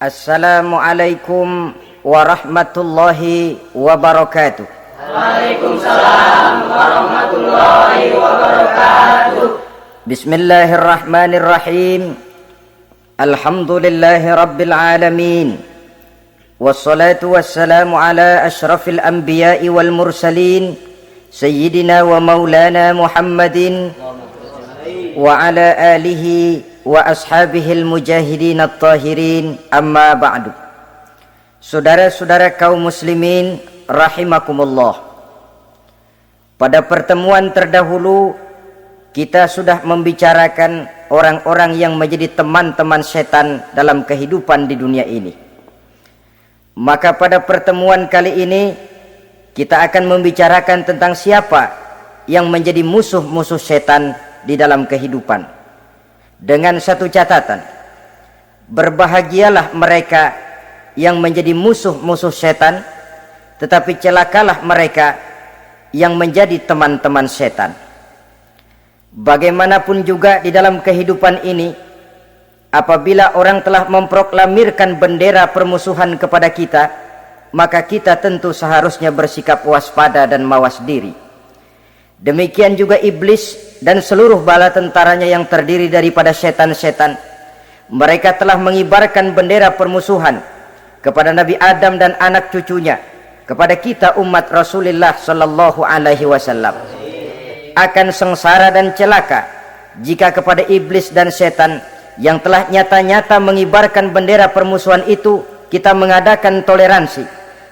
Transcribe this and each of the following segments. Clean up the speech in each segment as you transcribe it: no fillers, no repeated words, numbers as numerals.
Assalamualaikum warahmatullahi wabarakatuh. Waalaikumsalam warahmatullahi wabarakatuh. Bismillahirrahmanirrahim. Alhamdulillahi rabbil alamin. Wassalatu wassalamu ala ashrafil anbiya'i wal mursalin Sayyidina wa maulana Muhammadin wa ala alihi wa ashabihil mujahidin at-tahirin, amma ba'du. Saudara-saudara kaum muslimin rahimakumullah, pada pertemuan terdahulu kita sudah membicarakan orang-orang yang menjadi teman-teman setan dalam kehidupan di dunia ini. Maka pada pertemuan kali ini kita akan membicarakan tentang siapa yang menjadi musuh-musuh setan di dalam kehidupan. Dengan satu catatan, berbahagialah mereka yang menjadi musuh-musuh setan, tetapi celakalah mereka yang menjadi teman-teman setan. Bagaimanapun juga di dalam kehidupan ini, apabila orang telah memproklamirkan bendera permusuhan kepada kita, maka kita tentu seharusnya bersikap waspada dan mawas diri. Demikian juga iblis dan seluruh bala tentaranya yang terdiri daripada setan-setan. Mereka telah mengibarkan bendera permusuhan kepada Nabi Adam dan anak cucunya, kepada kita umat Rasulullah sallallahu alaihi wasallam. Akan sengsara dan celaka jika kepada iblis dan setan yang telah nyata-nyata mengibarkan bendera permusuhan itu kita mengadakan toleransi,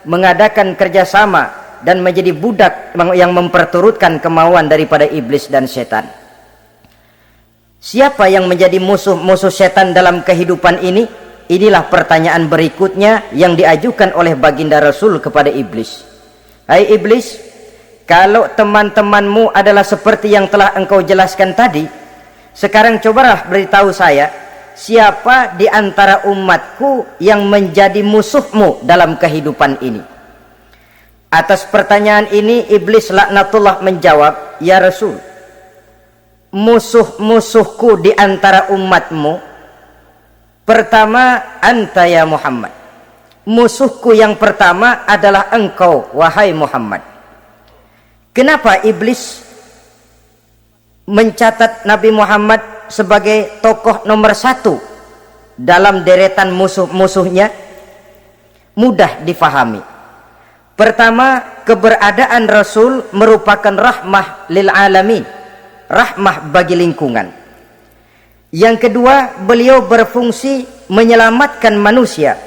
mengadakan kerjasama, dan menjadi budak yang memperturutkan kemauan daripada iblis dan setan. Siapa yang menjadi musuh-musuh setan dalam kehidupan ini? Inilah pertanyaan berikutnya yang diajukan oleh baginda Rasul kepada iblis. Hai iblis, kalau teman-temanmu adalah seperti yang telah engkau jelaskan tadi, sekarang cobalah beritahu saya, siapa di antara umatku yang menjadi musuhmu dalam kehidupan ini? Atas pertanyaan ini iblis laknatullah menjawab, ya Rasul, musuh-musuhku di antara umatmu, pertama anta ya Muhammad. Musuhku yang pertama adalah engkau wahai Muhammad. Kenapa iblis mencatat Nabi Muhammad sebagai tokoh nomor satu dalam deretan musuh-musuhnya? Mudah difahami. Pertama, keberadaan Rasul merupakan rahmah lil alamin, rahmah bagi lingkungan. Yang kedua, beliau berfungsi menyelamatkan manusia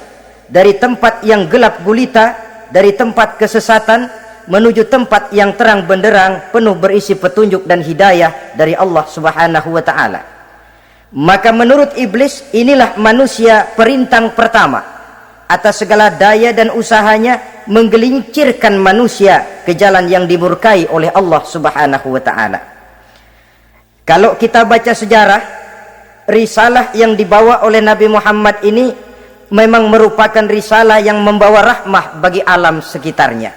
dari tempat yang gelap gulita, dari tempat kesesatan menuju tempat yang terang benderang, penuh berisi petunjuk dan hidayah dari Allah Subhanahu wa taala. Maka menurut iblis, inilah manusia perintang pertama atas segala daya dan usahanya menggelincirkan manusia ke jalan yang dimurkai oleh Allah Subhanahu wa taala. Kalau kita baca sejarah, risalah yang dibawa oleh Nabi Muhammad ini memang merupakan risalah yang membawa rahmah bagi alam sekitarnya.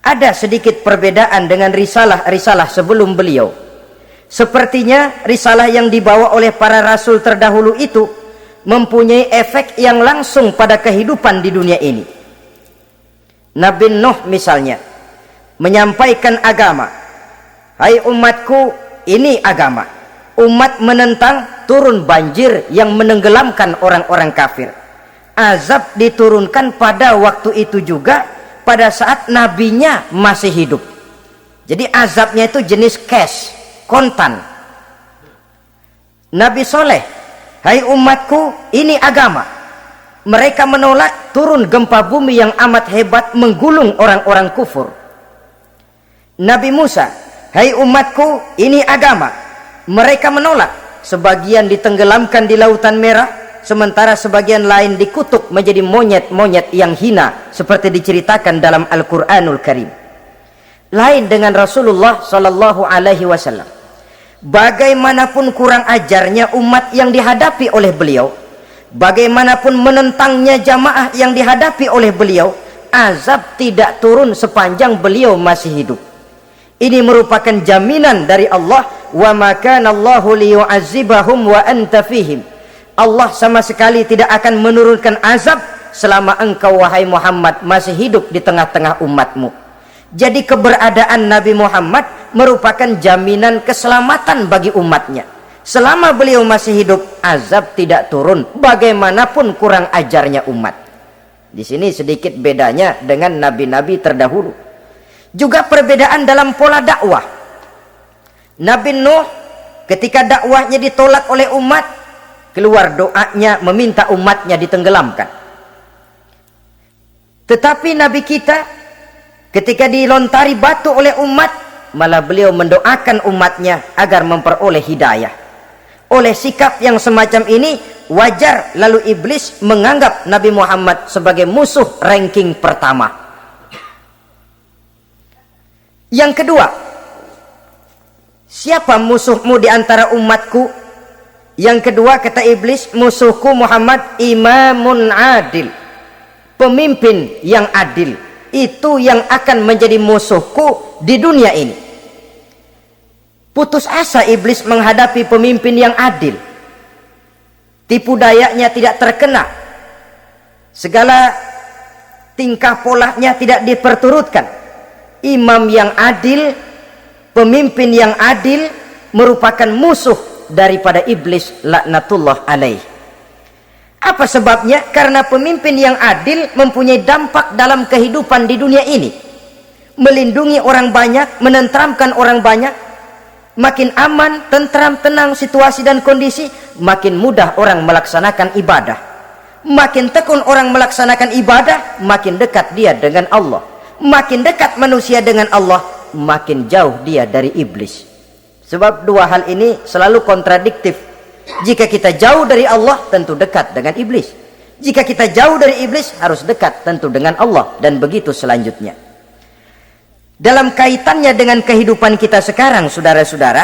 Ada sedikit perbedaan dengan risalah-risalah sebelum beliau. Sepertinya risalah yang dibawa oleh para rasul terdahulu itu mempunyai efek yang langsung pada kehidupan di dunia ini. Nabi Nuh misalnya menyampaikan agama. Hai umatku, ini agama. Umat menentang, turun banjir yang menenggelamkan orang-orang kafir. Azab diturunkan pada waktu itu juga, pada saat nabinya masih hidup. Jadi azabnya itu jenis cash, kontan. Nabi Soleh, hai umatku, ini agama. Mereka menolak, turun gempa bumi yang amat hebat menggulung orang-orang kufur. Nabi Musa, hai umatku, ini agama. Mereka menolak, sebagian ditenggelamkan di Lautan Merah, sementara sebagian lain dikutuk menjadi monyet-monyet yang hina, seperti diceritakan dalam Al-Quranul Karim. Lain dengan Rasulullah Sallallahu Alaihi Wasallam. Bagaimanapun kurang ajarnya umat yang dihadapi oleh beliau, bagaimanapun menentangnya jamaah yang dihadapi oleh beliau, azab tidak turun sepanjang beliau masih hidup. Ini merupakan jaminan dari Allah, wa ma kana Allahu liyu'azzibahum wa anta fihim. Allah sama sekali tidak akan menurunkan azab selama engkau wahai Muhammad masih hidup di tengah-tengah umatmu. Jadi keberadaan Nabi Muhammad merupakan jaminan keselamatan bagi umatnya. Selama beliau masih hidup, azab tidak turun bagaimanapun kurang ajarnya umat. Di sini sedikit bedanya dengan nabi-nabi terdahulu. Juga perbedaan dalam pola dakwah. Nabi Nuh ketika dakwahnya ditolak oleh umat, keluar doanya meminta umatnya ditenggelamkan. Tetapi Nabi kita ketika dilontari batu oleh umat, malah beliau mendoakan umatnya agar memperoleh hidayah. Oleh sikap yang semacam ini, wajar lalu iblis menganggap Nabi Muhammad sebagai musuh ranking pertama. Yang kedua, siapa musuhmu di antara umatku? Yang kedua kata iblis, musuhku Muhammad imamun adil, pemimpin yang adil. Itu yang akan menjadi musuhku di dunia ini. Putus asa iblis menghadapi pemimpin yang adil. Tipu dayanya tidak terkena, segala tingkah polanya tidak diperturutkan. Imam yang adil, pemimpin yang adil merupakan musuh daripada iblis laknatullah alaih. Apa sebabnya? Karena pemimpin yang adil mempunyai dampak dalam kehidupan di dunia ini. Melindungi orang banyak, menenteramkan orang banyak. Makin aman, tentram, tenang situasi dan kondisi, makin mudah orang melaksanakan ibadah. Makin tekun orang melaksanakan ibadah, makin dekat dia dengan Allah. Makin dekat manusia dengan Allah, makin jauh dia dari iblis. Sebab dua hal ini selalu kontradiktif. Jika kita jauh dari Allah, tentu dekat dengan iblis. Jika kita jauh dari iblis, harus dekat tentu dengan Allah, dan begitu selanjutnya. Dalam kaitannya dengan kehidupan kita sekarang, saudara-saudara,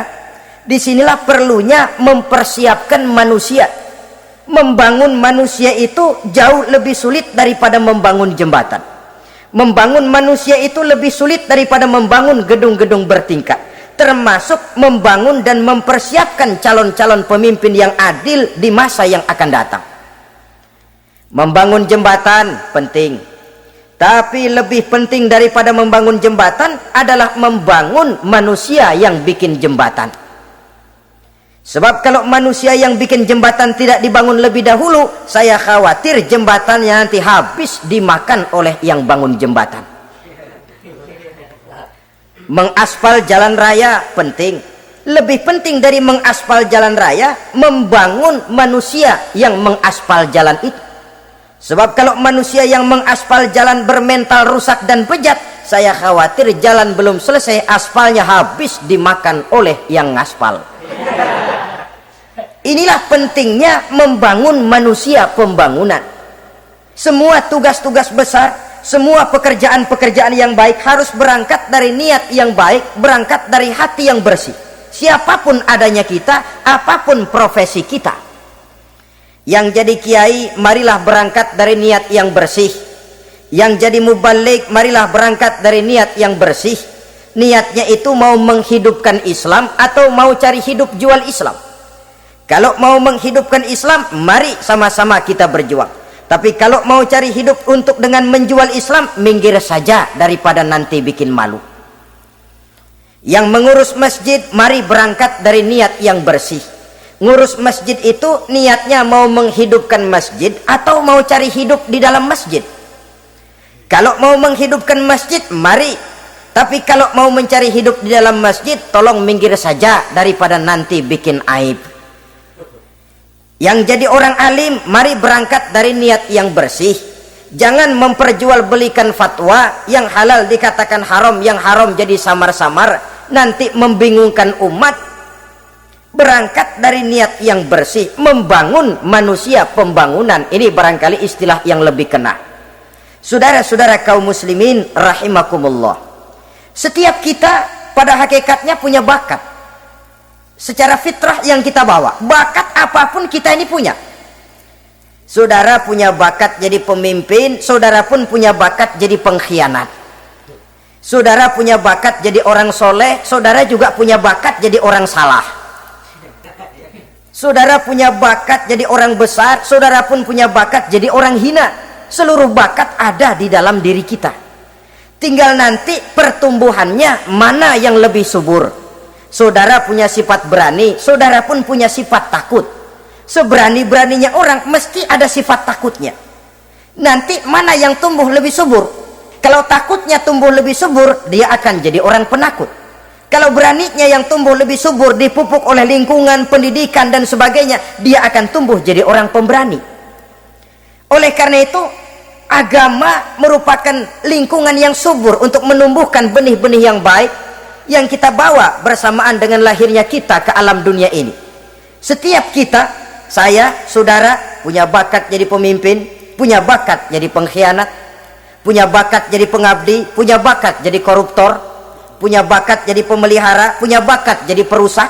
disinilah perlunya mempersiapkan manusia. Membangun manusia itu jauh lebih sulit daripada membangun jembatan. Membangun manusia itu lebih sulit daripada membangun gedung-gedung bertingkat. Termasuk membangun dan mempersiapkan calon-calon pemimpin yang adil di masa yang akan datang. Membangun jembatan penting, tapi lebih penting daripada membangun jembatan adalah membangun manusia yang bikin jembatan. Sebab kalau manusia yang bikin jembatan tidak dibangun lebih dahulu, saya khawatir jembatannya nanti habis dimakan oleh yang bangun jembatan. Mengaspal jalan raya penting. Lebih penting dari mengaspal jalan raya, membangun manusia yang mengaspal jalan itu. Sebab kalau manusia yang mengaspal jalan bermental rusak dan bejat, saya khawatir jalan belum selesai, aspalnya habis dimakan oleh yang ngaspal. Inilah pentingnya membangun manusia pembangunan. Semua tugas-tugas besar, semua pekerjaan-pekerjaan yang baik harus berangkat dari niat yang baik, berangkat dari hati yang bersih. Siapapun adanya kita, apapun profesi kita. Yang jadi kiai, marilah berangkat dari niat yang bersih. Yang jadi mubalik, marilah berangkat dari niat yang bersih. Niatnya itu mau menghidupkan Islam atau mau cari hidup jual Islam. Kalau mau menghidupkan Islam, mari sama-sama kita berjuang. Tapi kalau mau cari hidup untuk dengan menjual Islam, minggir saja daripada nanti bikin malu. Yang mengurus masjid, mari berangkat dari niat yang bersih. Ngurus masjid itu niatnya mau menghidupkan masjid atau mau cari hidup di dalam masjid. Kalau mau menghidupkan masjid, mari. Tapi kalau mau mencari hidup di dalam masjid, tolong minggir saja daripada nanti bikin aib. Yang jadi orang alim, mari berangkat dari niat yang bersih. Jangan memperjualbelikan fatwa, yang halal dikatakan haram, yang haram jadi samar-samar, nanti membingungkan umat. Berangkat dari niat yang bersih, membangun manusia pembangunan. Ini barangkali istilah yang lebih kena. Saudara-saudara kaum muslimin rahimakumullah, setiap kita pada hakikatnya punya bakat. Secara fitrah yang kita bawa, bakat apapun kita ini punya. Saudara punya bakat jadi pemimpin, saudara pun punya bakat jadi pengkhianat. Saudara punya bakat jadi orang soleh, saudara juga punya bakat jadi orang salah. Saudara punya bakat jadi orang besar, saudara pun punya bakat jadi orang hina. Seluruh bakat ada di dalam diri kita. Tinggal nanti pertumbuhannya mana yang lebih subur. Saudara punya sifat berani, saudara pun punya sifat takut. Seberani-beraninya orang mesti ada sifat takutnya. Nanti mana yang tumbuh lebih subur? Kalau takutnya tumbuh lebih subur, dia akan jadi orang penakut. Kalau beraninya yang tumbuh lebih subur, dipupuk oleh lingkungan, pendidikan dan sebagainya, dia akan tumbuh jadi orang pemberani. Oleh karena itu, agama merupakan lingkungan yang subur untuk menumbuhkan benih-benih yang baik yang kita bawa bersamaan dengan lahirnya kita ke alam dunia ini. Setiap kita, saya, saudara, punya bakat jadi pemimpin, punya bakat jadi pengkhianat, punya bakat jadi pengabdi, punya bakat jadi koruptor, punya bakat jadi pemelihara, punya bakat jadi perusak.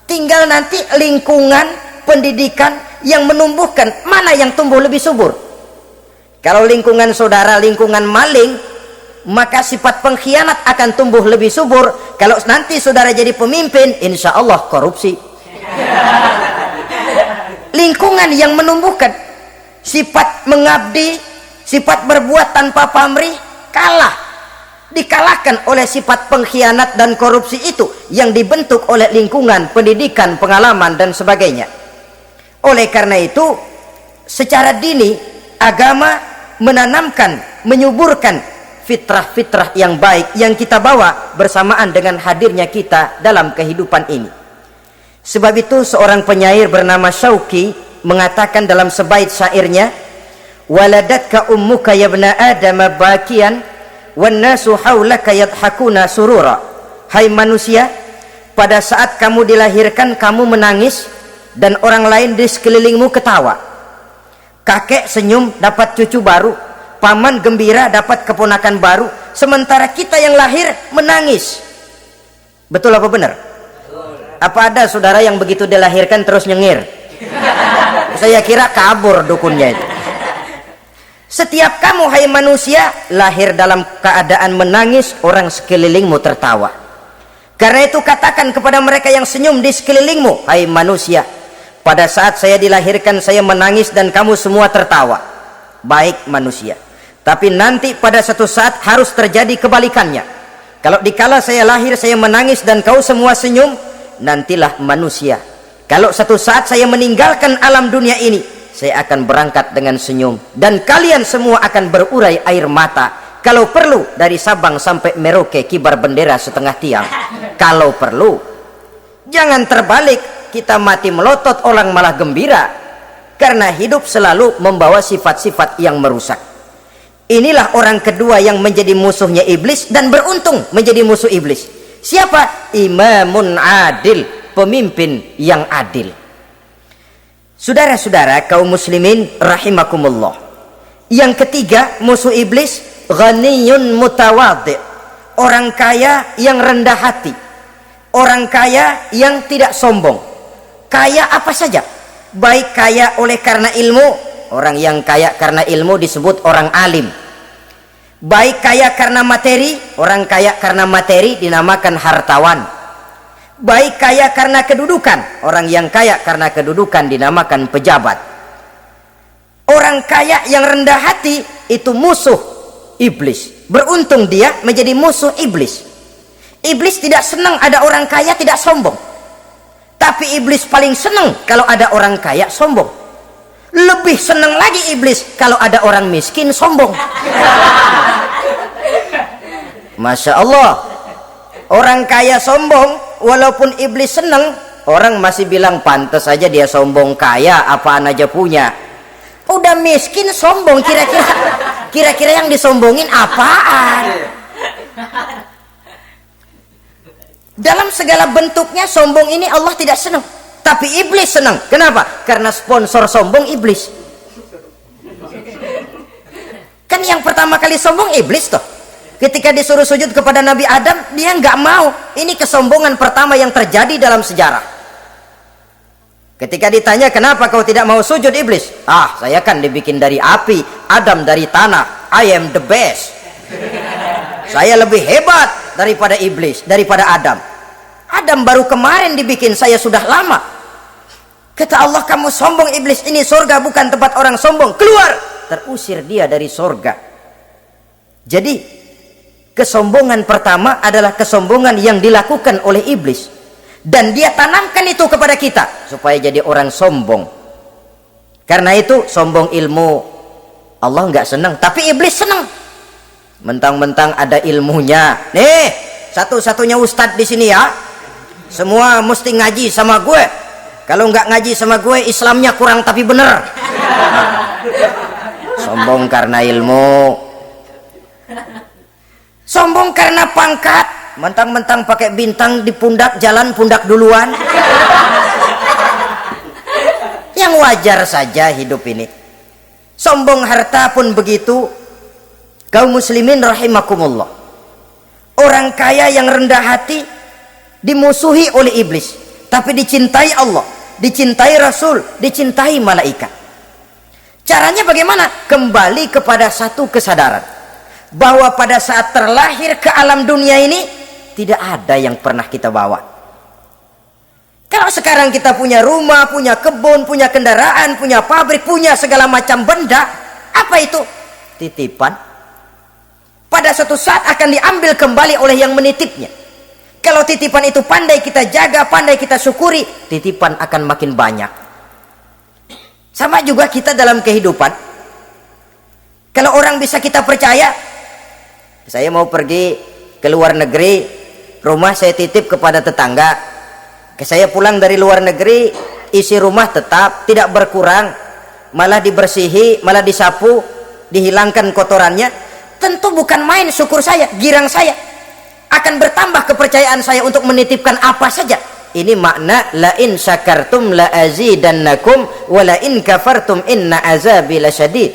Tinggal nanti lingkungan pendidikan yang menumbuhkan mana yang tumbuh lebih subur. Kalau lingkungan saudara lingkungan maling, maka sifat pengkhianat akan tumbuh lebih subur. Kalau nanti saudara jadi pemimpin, insya Allah korupsi. Lingkungan yang menumbuhkan sifat mengabdi, sifat berbuat tanpa pamrih, dikalahkan oleh sifat pengkhianat dan korupsi itu yang dibentuk oleh lingkungan, pendidikan, pengalaman dan sebagainya. Oleh karena itu, secara dini agama menanamkan, menyuburkan fitrah-fitrah yang baik yang kita bawa bersamaan dengan hadirnya kita dalam kehidupan ini. Sebab itu seorang penyair bernama Syauqi mengatakan dalam sebaik syairnya, waladatka ummuka ya ibna adam bakian wan nasu haulaka yadhakuna surura. Hai manusia, pada saat kamu dilahirkan kamu menangis dan orang lain di sekelilingmu ketawa. Kakek senyum dapat cucu baru, paman gembira dapat keponakan baru, sementara kita yang lahir menangis. Betul apa benar? Apa ada saudara yang begitu dilahirkan terus nyengir? Saya kira kabur dukunnya itu. Setiap kamu hai manusia lahir dalam keadaan menangis, orang sekelilingmu tertawa. Karena itu katakan kepada mereka yang senyum di sekelilingmu, hai manusia, pada saat saya dilahirkan saya menangis dan kamu semua tertawa. Baik manusia, tapi nanti pada satu saat harus terjadi kebalikannya. Kalau dikala saya lahir saya menangis dan kau semua senyum, nantilah manusia, kalau satu saat saya meninggalkan alam dunia ini, saya akan berangkat dengan senyum dan kalian semua akan berurai air mata. Kalau perlu dari Sabang sampai Merauke kibar bendera setengah tiang. Kalau perlu, jangan terbalik, kita mati melotot orang malah gembira, karena hidup selalu membawa sifat-sifat yang merusak. Inilah orang kedua yang menjadi musuhnya iblis dan beruntung menjadi musuh iblis. Siapa? Imamun adil, pemimpin yang adil. Saudara-saudara kaum muslimin rahimakumullah. Yang ketiga musuh iblis, ghaniyun mutawadhi, orang kaya yang rendah hati, orang kaya yang tidak sombong. Kaya apa saja, baik kaya oleh karena ilmu, orang yang kaya karena ilmu disebut orang alim. Baik kaya karena materi, orang kaya karena materi dinamakan hartawan. Baik kaya karena kedudukan, orang yang kaya karena kedudukan dinamakan pejabat. Orang kaya yang rendah hati itu musuh iblis. Beruntung dia menjadi musuh iblis. Iblis tidak senang ada orang kaya tidak sombong, tapi iblis paling senang kalau ada orang kaya sombong. Lebih senang lagi iblis kalau ada orang miskin sombong. Masya Allah, orang kaya sombong, walaupun iblis senang, orang masih bilang pantas saja dia sombong, kaya apaan aja punya. Udah miskin sombong, kira-kira yang disombongin apaan? Dalam segala bentuknya sombong ini Allah tidak senang, tapi iblis senang. Kenapa? Karena sponsor sombong iblis. Kan yang pertama kali sombong iblis toh. Ketika disuruh sujud kepada Nabi Adam, dia nggak mau. Ini kesombongan pertama yang terjadi dalam sejarah. Ketika ditanya kenapa kau tidak mau sujud iblis, saya kan dibikin dari api, Adam dari tanah, I am the best. Saya lebih hebat daripada iblis, daripada Adam. Adam baru kemarin dibikin, saya sudah lama. Kata Allah, kamu sombong iblis, ini surga bukan tempat orang sombong, keluar. Terusir dia dari surga. Jadi kesombongan pertama adalah kesombongan yang dilakukan oleh iblis, dan dia tanamkan itu kepada kita supaya jadi orang sombong. Karena itu sombong ilmu Allah nggak senang, tapi iblis senang. Mentang-mentang ada ilmunya, nih satu-satunya ustadz di sini ya, semua mesti ngaji sama gue. Kalau nggak ngaji sama gue, Islamnya kurang tapi bener. Sombong karena ilmu, sombong karena pangkat. Mentang-mentang pakai bintang di pundak, jalan pundak duluan. Yang wajar saja hidup ini. Sombong harta pun begitu. Kaum muslimin rahimakumullah, orang kaya yang rendah hati dimusuhi oleh iblis, tapi dicintai Allah, dicintai Rasul, dicintai malaikat. Caranya bagaimana? Kembali kepada satu kesadaran bahwa pada saat terlahir ke alam dunia ini tidak ada yang pernah kita bawa. Kalau sekarang kita punya rumah, punya kebun, punya kendaraan, punya pabrik, punya segala macam benda, apa itu? Titipan. Pada suatu saat akan diambil kembali oleh yang menitipnya. Kalau titipan itu pandai kita jaga, pandai kita syukuri, titipan akan makin banyak. Sama juga kita dalam kehidupan. Kalau orang bisa kita percaya, saya mau pergi ke luar negeri, rumah saya titip kepada tetangga. Saya pulang dari luar negeri, isi rumah tetap tidak berkurang, malah dibersihi, malah disapu, dihilangkan kotorannya. Tentu bukan main syukur saya, girang saya. Akan bertambah kepercayaan saya untuk menitipkan apa saja. Ini makna la in syakartum la azidannakum wa la in kafartum inna azabi lasyadid.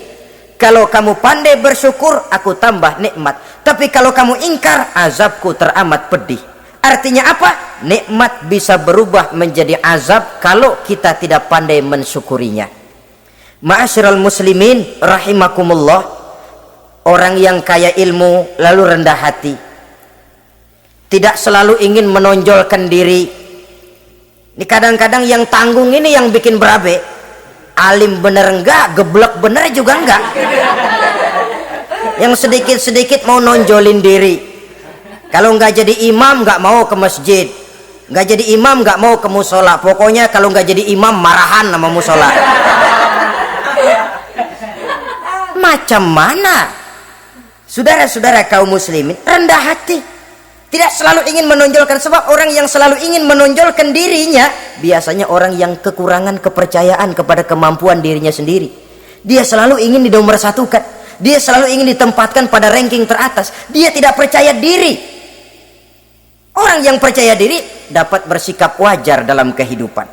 Kalau kamu pandai bersyukur, aku tambah nikmat. Tapi kalau kamu ingkar, azabku teramat pedih. Artinya apa? Nikmat bisa berubah menjadi azab kalau kita tidak pandai mensyukurinya. Ma'asyiral muslimin rahimakumullah, orang yang kaya ilmu lalu rendah hati, tidak selalu ingin menonjolkan diri. Ini kadang-kadang yang tanggung ini yang bikin berabe. Alim bener enggak, geblek bener juga enggak. Yang sedikit-sedikit mau nonjolin diri. Kalau enggak jadi imam enggak mau ke masjid, enggak jadi imam enggak mau ke musola. Pokoknya kalau enggak jadi imam marahan sama musola. Macam mana? Saudara-saudara kaum muslimin, rendah hati, tidak selalu ingin menonjolkan. Sebab orang yang selalu ingin menonjolkan dirinya biasanya orang yang kekurangan kepercayaan kepada kemampuan dirinya sendiri. Dia selalu ingin dinomorsatukan, dia selalu ingin ditempatkan pada ranking teratas. Dia tidak percaya diri. Orang yang percaya diri dapat bersikap wajar dalam kehidupan.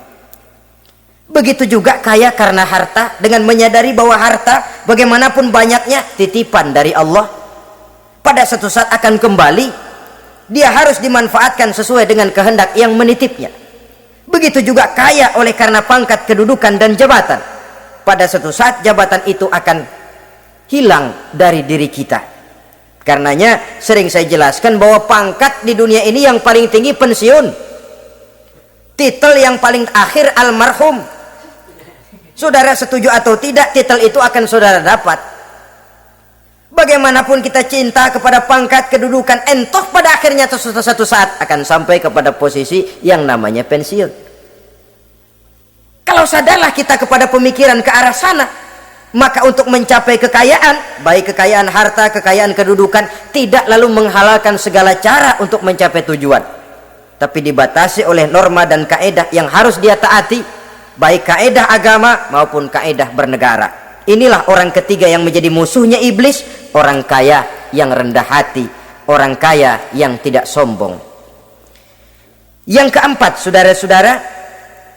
Begitu juga kaya karena harta, dengan menyadari bahwa harta bagaimanapun banyaknya titipan dari Allah, pada suatu saat akan kembali. Dia harus dimanfaatkan sesuai dengan kehendak yang menitipnya. Begitu juga kaya oleh karena pangkat, kedudukan dan jabatan. Pada suatu saat jabatan itu akan hilang dari diri kita. Karenanya sering saya jelaskan bahwa pangkat di dunia ini yang paling tinggi pensiun, titel yang paling akhir almarhum. Saudara setuju atau tidak, titel itu akan saudara dapat. Bagaimanapun kita cinta kepada pangkat, kedudukan, entoh pada akhirnya satu saat akan sampai kepada posisi yang namanya pensiun. Kalau sadarlah kita kepada pemikiran ke arah sana, maka untuk mencapai kekayaan, baik kekayaan harta, kekayaan kedudukan, tidak lalu menghalalkan segala cara untuk mencapai tujuan, tapi dibatasi oleh norma dan kaedah yang harus dia taati, baik kaedah agama maupun kaedah bernegara. Inilah orang ketiga yang menjadi musuhnya iblis, orang kaya yang rendah hati, orang kaya yang tidak sombong. Yang keempat, saudara-saudara,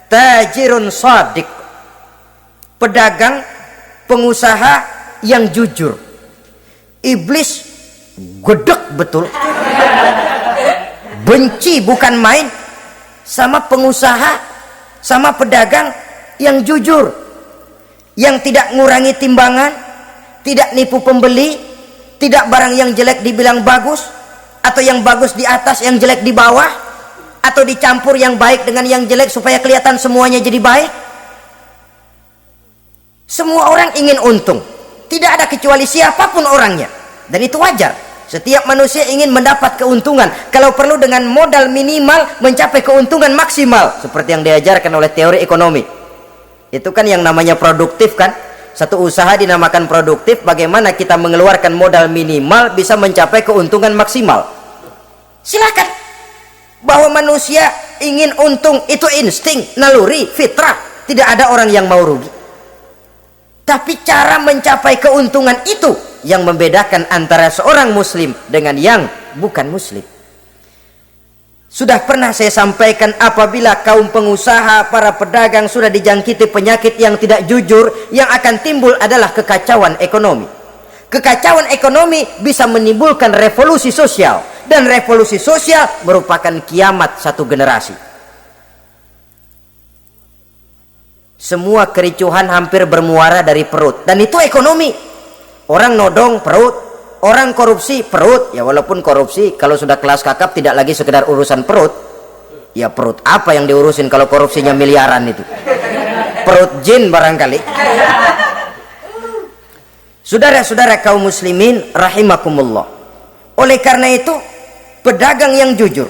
tajirun shadiq, pedagang, pengusaha yang jujur. Iblis gedek betul, benci bukan main sama pengusaha, sama pedagang yang jujur, yang tidak ngurangi timbangan, tidak nipu pembeli, tidak barang yang jelek dibilang bagus, atau yang bagus di atas yang jelek di bawah, atau dicampur yang baik dengan yang jelek supaya kelihatan semuanya jadi baik. Semua orang ingin untung, tidak ada kecuali siapapun orangnya, dan itu wajar. Setiap manusia ingin mendapat keuntungan, kalau perlu dengan modal minimal mencapai keuntungan maksimal, seperti yang diajarkan oleh teori ekonomi. Itu kan yang namanya produktif kan. Satu usaha dinamakan produktif, bagaimana kita mengeluarkan modal minimal bisa mencapai keuntungan maksimal. Silakan. Bahwa manusia ingin untung itu insting, naluri, fitrah, tidak ada orang yang mau rugi. Tapi cara mencapai keuntungan itu yang membedakan antara seorang muslim dengan yang bukan muslim. Sudah pernah saya sampaikan, apabila kaum pengusaha, para pedagang sudah dijangkiti penyakit yang tidak jujur, yang akan timbul adalah kekacauan ekonomi. Kekacauan ekonomi bisa menimbulkan revolusi sosial, dan revolusi sosial merupakan kiamat satu generasi. Semua kericuhan hampir bermuara dari perut, dan itu ekonomi. Orang nodong perut, orang korupsi perut. Ya walaupun korupsi kalau sudah kelas kakap tidak lagi sekedar urusan perut. Ya perut apa yang diurusin kalau korupsinya miliaran itu? Perut jin barangkali. Saudara-saudara kaum muslimin rahimakumullah. Oleh karena itu, pedagang yang jujur,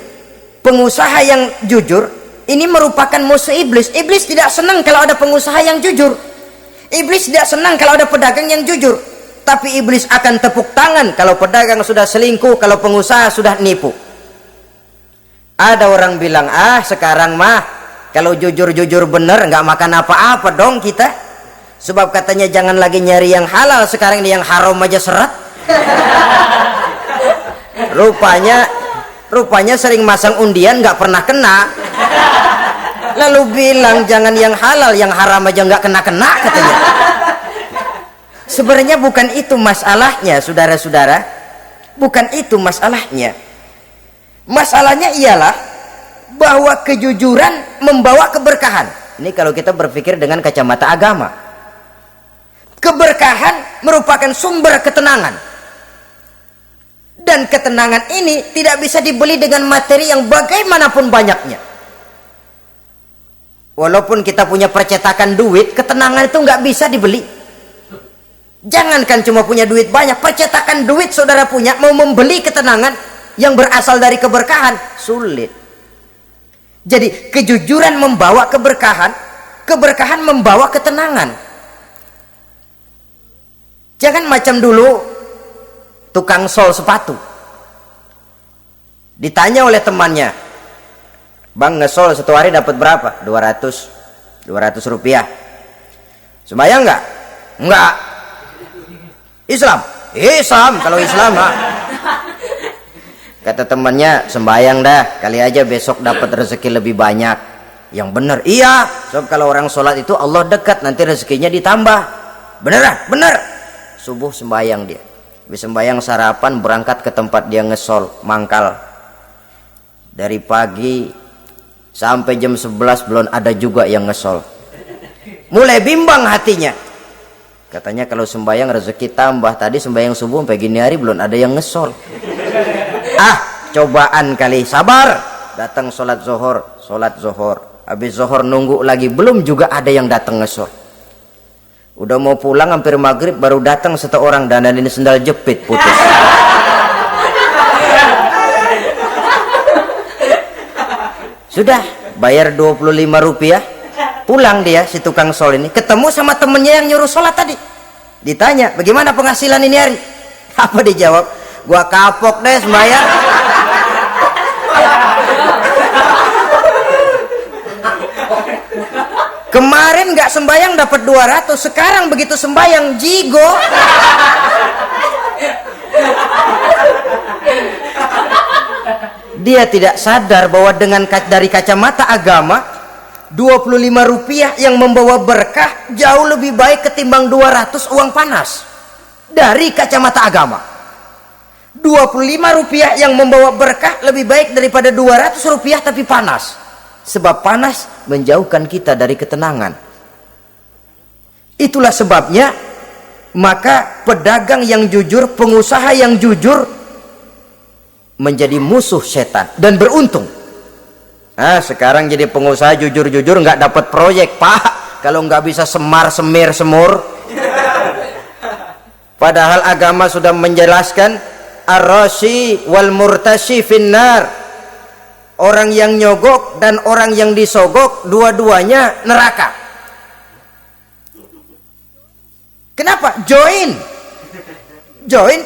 pengusaha yang jujur, ini merupakan musuh iblis. Iblis tidak senang kalau ada pengusaha yang jujur. Iblis tidak senang kalau ada pedagang yang jujur. Tapi iblis akan tepuk tangan kalau pedagang sudah selingkuh, kalau pengusaha sudah nipu. Ada orang bilang, sekarang mah kalau jujur-jujur bener nggak makan apa-apa dong kita. Sebab katanya jangan lagi nyari yang halal, sekarang ini yang haram aja seret. Rupanya sering masang undian nggak pernah kena. Lalu bilang jangan yang halal, yang haram aja nggak kena-kena katanya. Sebenarnya bukan itu masalahnya, saudara-saudara. Bukan itu masalahnya. Masalahnya ialah bahwa kejujuran membawa keberkahan. Ini kalau kita berpikir dengan kacamata agama. Keberkahan merupakan sumber ketenangan. Dan ketenangan ini tidak bisa dibeli dengan materi yang bagaimanapun banyaknya. Walaupun kita punya percetakan duit, ketenangan itu nggak bisa dibeli. Jangankan cuma punya duit banyak, percetakan duit saudara punya, mau membeli ketenangan yang berasal dari keberkahan, sulit. Jadi kejujuran membawa keberkahan, keberkahan membawa ketenangan. Jangan macam dulu tukang sol sepatu. Ditanya oleh temannya, "Bang, ngesol satu hari dapat berapa?" 200 rupiah. Sembayang nggak? Nggak. Islam? Islam, kalau Islam Kata temannya, sembayang dah, kali aja besok dapat rezeki lebih banyak. Yang benar, iya. Sebab kalau orang sholat itu Allah dekat, nanti rezekinya ditambah. Beneran? Bener. Subuh sembayang dia. Habis sembayang sarapan, berangkat ke tempat dia ngesol, mangkal. Dari pagi sampai jam 11 belum ada juga yang ngesol. Mulai bimbang hatinya. Katanya kalau sembayang rezeki tambah. Tadi sembayang subuh sampai gini hari belum ada yang ngesol. Cobaan kali, sabar. Datang sholat zohor. Habis zohor nunggu lagi, belum juga ada yang datang ngesol. Udah mau pulang hampir maghrib, baru datang satu orang, dan ini sendal jepit putus. Sudah bayar 25 rupiah, pulang dia si tukang sol ini, ketemu sama temennya yang nyuruh sholat tadi. Ditanya, bagaimana penghasilan ini hari? Apa dijawab? Gua kapok deh sembahyang. Kemarin nggak sembahyang dapat 200, sekarang begitu sembahyang jigo. Dia tidak sadar bahwa dengan dari kacamata agama, 25 rupiah yang membawa berkah jauh lebih baik ketimbang 200 uang panas. Dari kacamata agama, 25 rupiah yang membawa berkah lebih baik daripada 200 rupiah tapi panas. Sebab panas menjauhkan kita dari ketenangan. Itulah sebabnya maka pedagang yang jujur, pengusaha yang jujur menjadi musuh setan dan beruntung. Sekarang jadi pengusaha jujur-jujur nggak dapat proyek, Pak. kalau nggak bisa semar semir semur. Padahal agama sudah menjelaskan ar-rashi wal murtashi finnar. Orang yang nyogok dan orang yang disogok dua-duanya neraka. Kenapa? Join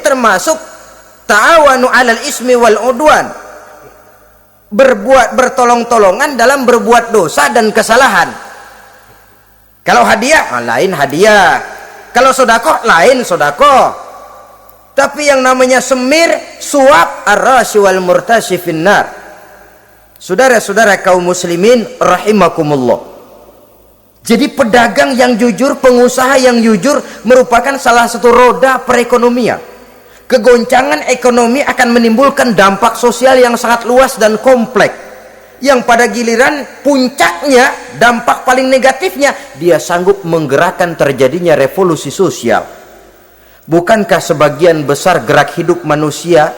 termasuk ta'awanu 'alal ismi wal udwan. Bertolong-tolongan dalam berbuat dosa dan kesalahan. Kalau hadiah, lain hadiah. Kalau sodakoh, lain sodakoh. Tapi yang namanya semir, suap, ar-rashi wal murtashi finnar. Saudara-saudara kaum muslimin rahimakumullah. Jadi pedagang yang jujur, pengusaha yang jujur merupakan salah satu roda perekonomian. Kegoncangan ekonomi akan menimbulkan dampak sosial yang sangat luas dan kompleks. Yang pada giliran puncaknya, dampak paling negatifnya, dia sanggup menggerakkan terjadinya revolusi sosial. Bukankah sebagian besar gerak hidup manusia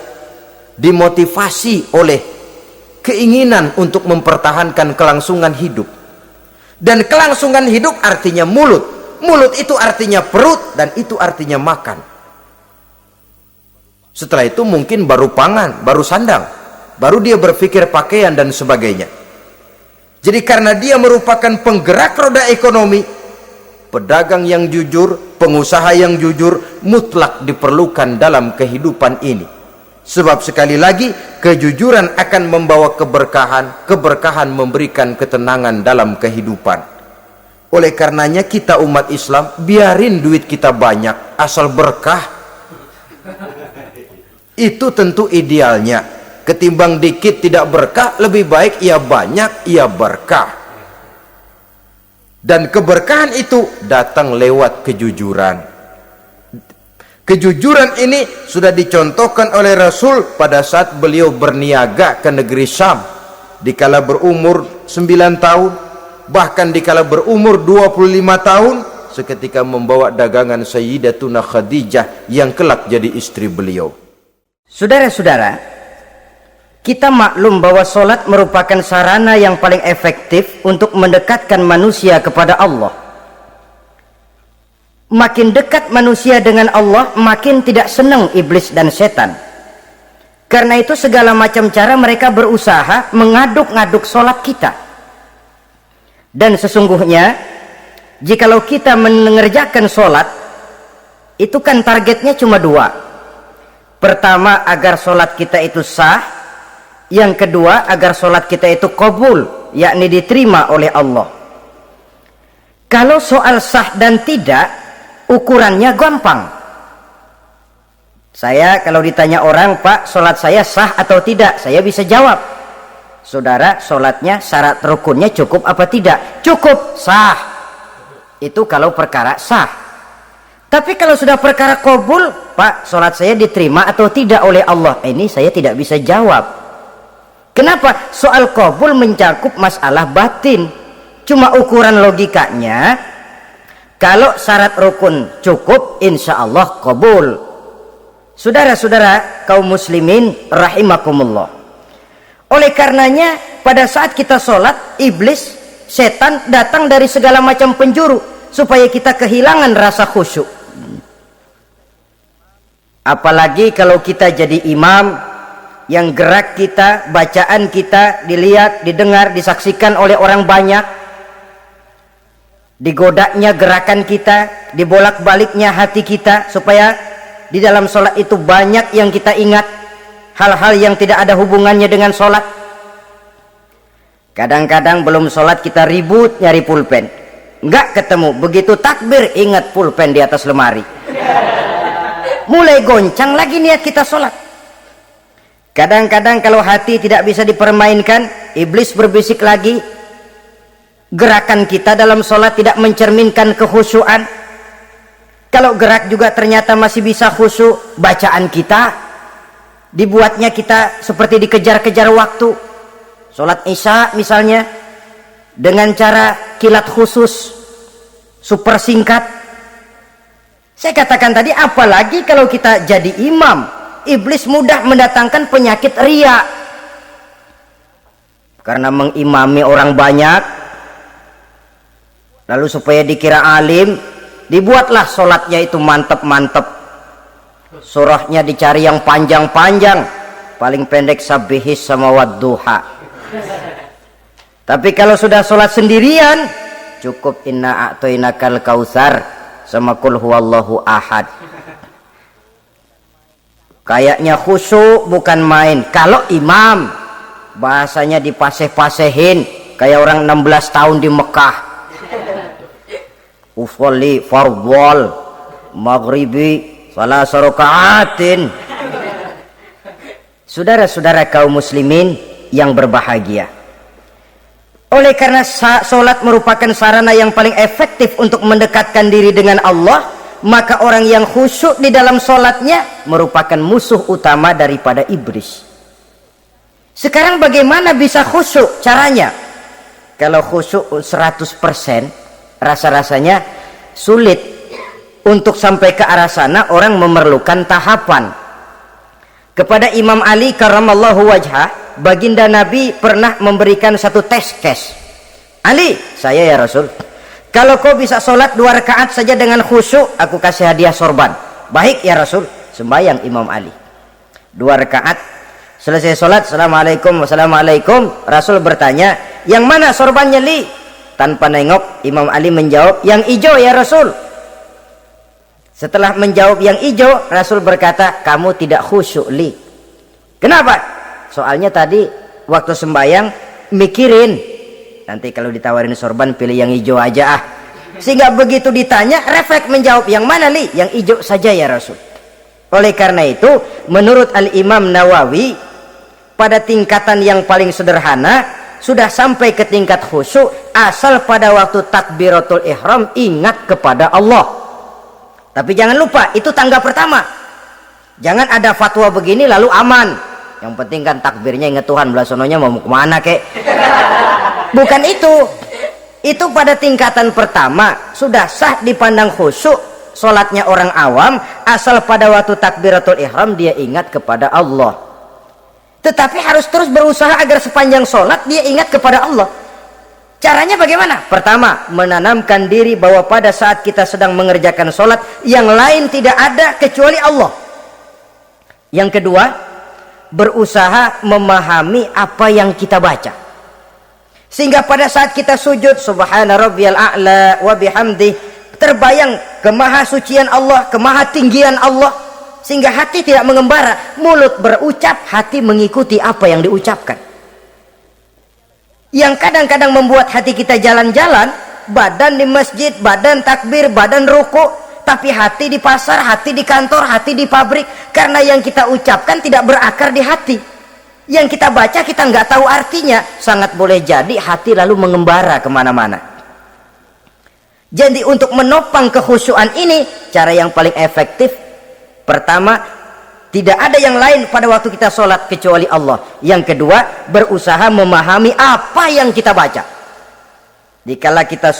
dimotivasi oleh keinginan untuk mempertahankan kelangsungan hidup? Dan kelangsungan hidup artinya mulut. Mulut itu artinya perut, dan itu artinya makan. Setelah itu mungkin baru pangan, baru sandang, baru dia berpikir pakaian dan sebagainya. Jadi karena dia merupakan penggerak roda ekonomi, pedagang yang jujur, pengusaha yang jujur mutlak diperlukan dalam kehidupan ini. Sebab sekali lagi, kejujuran akan membawa keberkahan, keberkahan memberikan ketenangan dalam kehidupan. Oleh karenanya kita umat Islam, biarin duit kita banyak, asal berkah. Itu tentu idealnya. Ketimbang dikit tidak berkah, lebih baik ia banyak, ia berkah. Dan keberkahan itu datang lewat kejujuran. Kejujuran ini sudah dicontohkan oleh Rasul pada saat beliau berniaga ke negeri Syam. Dikala berumur 9 tahun, bahkan dikala berumur 25 tahun, seketika membawa dagangan Sayyidatuna Khadijah yang kelak jadi istri beliau. Saudara-saudara, kita maklum bahwa solat merupakan sarana yang paling efektif untuk mendekatkan manusia kepada Allah. Makin dekat manusia dengan Allah, makin tidak senang iblis dan setan. Karena itu segala macam cara mereka berusaha mengaduk-ngaduk solat kita. Dan sesungguhnya, jikalau kita mengerjakan solat, itu kan targetnya cuma 2. Pertama, agar solat kita itu sah. Yang kedua, agar solat kita itu qabul, yakni diterima oleh Allah. Kalau soal sah dan tidak, ukurannya gampang. Saya kalau ditanya orang, Pak, solat saya sah atau tidak, saya bisa jawab, saudara, solatnya syarat rukunnya cukup apa tidak? Cukup, sah. Itu kalau perkara sah. Tapi kalau sudah perkara qabul, Pak, solat saya diterima atau tidak oleh Allah, ini saya tidak bisa jawab. Kenapa? Soal qabul mencakup masalah batin. Cuma ukuran logikanya, kalau syarat rukun cukup, insya Allah qabul. Saudara-saudara kaum muslimin rahimakumullah. Oleh karenanya, pada saat kita sholat, iblis, setan datang dari segala macam penjuru supaya kita kehilangan rasa khusyuk. Apalagi kalau kita jadi imam, yang gerak kita, bacaan kita dilihat, didengar, disaksikan oleh orang banyak, digodanya gerakan kita, dibolak-baliknya hati kita, supaya di dalam sholat itu banyak yang kita ingat, hal-hal yang tidak ada hubungannya dengan sholat. Kadang-kadang belum sholat kita ribut nyari pulpen, nggak ketemu, begitu takbir ingat pulpen di atas lemari, mulai goncang lagi niat kita sholat. Kadang-kadang kalau hati tidak bisa dipermainkan, iblis berbisik lagi, gerakan kita dalam sholat tidak mencerminkan kekhusyuan. Kalau gerak juga ternyata masih bisa khusyuk, bacaan kita dibuatnya kita seperti dikejar-kejar waktu. Sholat isya misalnya, dengan cara kilat khusus, super singkat. Saya katakan tadi, apalagi kalau kita jadi imam, iblis mudah mendatangkan penyakit riya. Karena mengimami orang banyak, Lalu supaya dikira alim, dibuatlah sholatnya itu mantep-mantep. Surahnya dicari yang panjang-panjang, paling pendek sabihis sama wadduha. Tapi kalau sudah sholat sendirian, cukup inna a'toinakal kautsar sama kul huwallahu ahad. Kayaknya khusyuk bukan main. Kalau imam bahasanya dipaseh-pasehin kayak orang 16 tahun di Mekah. Usolli fardhol maghribi salasa rakaatin. Saudara-saudara kaum muslimin yang berbahagia, oleh karena sholat merupakan sarana yang paling efektif untuk mendekatkan diri dengan Allah, maka orang yang khusyuk di dalam sholatnya merupakan musuh utama daripada iblis. Sekarang bagaimana bisa khusyuk caranya? Kalau khusyuk 100%, rasa-rasanya sulit. Untuk sampai ke arah sana orang memerlukan tahapan. Kepada Imam Ali karramallahu wajhah, baginda Nabi pernah memberikan satu tes case. Ali, saya ya Rasul, kalau kau bisa sholat 2 rakaat saja dengan khusyuk, aku kasih hadiah sorban. Baik ya Rasul. Sembayang Imam Ali 2 rakaat, selesai sholat, assalamualaikum wassalamualaikum. Rasul bertanya, yang mana sorbannya Li? Tanpa nengok, Imam Ali menjawab, yang hijau ya Rasul. Setelah menjawab yang hijau, Rasul berkata, kamu tidak khusyuk Li. Kenapa? Soalnya tadi waktu sembayang mikirin, nanti kalau ditawarin sorban pilih yang hijau aja ah. Sehingga begitu ditanya, refleks menjawab, yang mana Li? Yang hijau saja ya Rasul. Oleh karena itu, menurut Al-Imam Nawawi, pada tingkatan yang paling sederhana, sudah sampai ke tingkat khusyuk, asal pada waktu takbiratul ihram ingat kepada Allah. Tapi jangan lupa, itu tangga pertama. Jangan ada fatwa begini lalu aman. Yang penting kan takbirnya ingat Tuhan, belasononya mau kemana kek. Bukan itu. Itu pada tingkatan pertama sudah sah dipandang khusyuk sholatnya orang awam, asal pada waktu takbiratul ihram dia ingat kepada Allah. Tetapi harus terus berusaha agar sepanjang sholat dia ingat kepada Allah. Caranya bagaimana? Pertama, menanamkan diri bahwa pada saat kita sedang mengerjakan sholat, yang lain tidak ada kecuali Allah. Yang kedua, berusaha memahami apa yang kita baca. Sehingga pada saat kita sujud, subhana rabbiyal a'la wa bihamdi, terbayang kemahasucian Allah, kemahatinggian Allah. Sehingga hati tidak mengembara, mulut berucap, hati mengikuti apa yang diucapkan. Yang kadang-kadang membuat hati kita jalan-jalan, badan di masjid, badan takbir, badan ruku, tapi hati di pasar, hati di kantor, hati di pabrik, karena yang kita ucapkan tidak berakar di hati. Yang kita baca kita nggak tahu artinya, sangat boleh jadi hati lalu mengembara kemana-mana. Jadi untuk menopang kekhusyuan ini, cara yang paling efektif, pertama, tidak ada yang lain pada waktu kita sholat kecuali Allah. Yang kedua, berusaha memahami apa yang kita baca. Dikala kita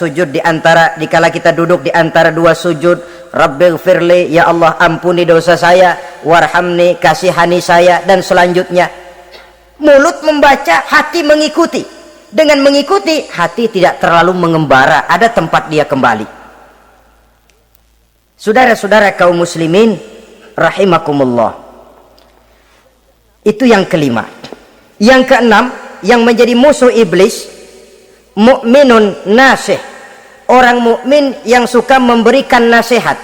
duduk di antara 2 sujud, Rabbighfirli, ya Allah ampuni dosa saya, warhamni, kasihani saya, dan selanjutnya. Mulut membaca, hati mengikuti. Dengan mengikuti, hati tidak terlalu mengembara, ada tempat dia kembali. Saudara-saudara kaum muslimin rahimakumullah, itu yang kelima. Yang keenam, yang menjadi musuh iblis, mukminun nasih, orang mukmin yang suka memberikan nasihat,